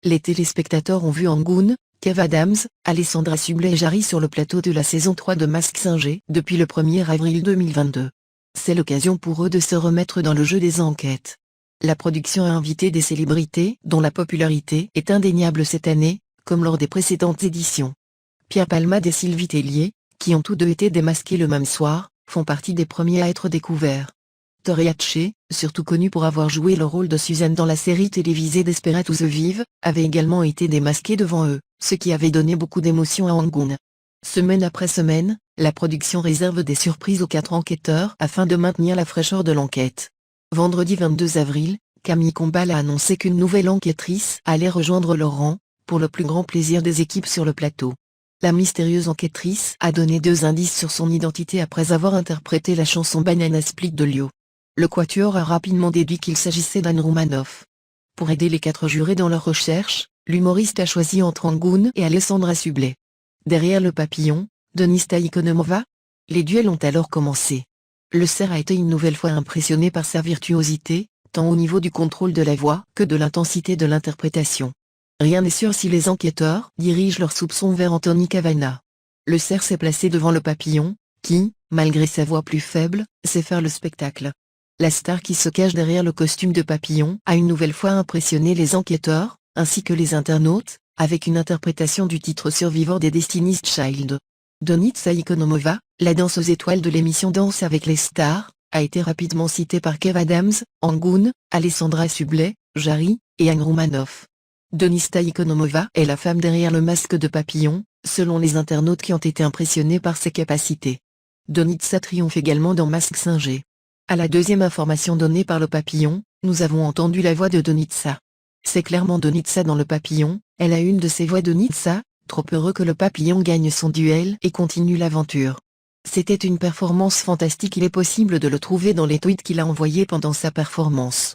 les téléspectateurs ont vu Angoon, Kev Adams, Alessandra Sublet et Jarry sur le plateau de la saison 3 de Mask Singer depuis le 1er avril 2022. C'est l'occasion pour eux de se remettre dans le jeu des enquêtes. La production a invité des célébrités dont la popularité est indéniable cette année, comme lors des précédentes éditions. Pierre Palmade et Sylvie Tellier, qui ont tous deux été démasqués le même soir, font partie des premiers à être découverts. Tori Hatché, surtout connue pour avoir joué le rôle de Suzanne dans la série télévisée Desperate Housewives, avait également été démasquée devant eux, ce qui avait donné beaucoup d'émotion à Angoon. Semaine après semaine, la production réserve des surprises aux 4 enquêteurs afin de maintenir la fraîcheur de l'enquête. Vendredi 22 avril, Camille Combal a annoncé qu'une nouvelle enquêtrice allait rejoindre leur rang, pour le plus grand plaisir des équipes sur le plateau. La mystérieuse enquêtrice a donné 2 indices sur son identité après avoir interprété la chanson Banana Split de Lio. Le quatuor a rapidement déduit qu'il s'agissait d'Anne Roumanoff. Pour aider les 4 jurés dans leur recherche, l'humoriste a choisi entre Angoon et Alessandra Sublet. Derrière le papillon, Denista Ikonomova. Les duels ont alors commencé. Le cerf a été une nouvelle fois impressionné par sa virtuosité, tant au niveau du contrôle de la voix que de l'intensité de l'interprétation. Rien n'est sûr si les enquêteurs dirigent leurs soupçons vers Anthony Cavana. Le cerf s'est placé devant le papillon, qui, malgré sa voix plus faible, sait faire le spectacle. La star qui se cache derrière le costume de papillon a une nouvelle fois impressionné les enquêteurs, ainsi que les internautes, avec une interprétation du titre survivant des Destiny's Child. Donitsa Ikonomova, la danseuse étoile de l'émission Danse avec les stars, a été rapidement citée par Kev Adams, Angoon, Alessandra Sublet, Jarry, et Anne Roumanoff. Donitsa Ikonomova est la femme derrière le masque de papillon, selon les internautes qui ont été impressionnés par ses capacités. Donitsa triomphe également dans Mask Singer. À la deuxième information donnée par le papillon, nous avons entendu la voix de Donitsa. C'est clairement Donitsa dans le papillon, elle a une de ses voix Donitsa, trop heureux que le papillon gagne son duel et continue l'aventure. C'était une performance fantastique, il est possible de le trouver dans les tweets qu'il a envoyés pendant sa performance.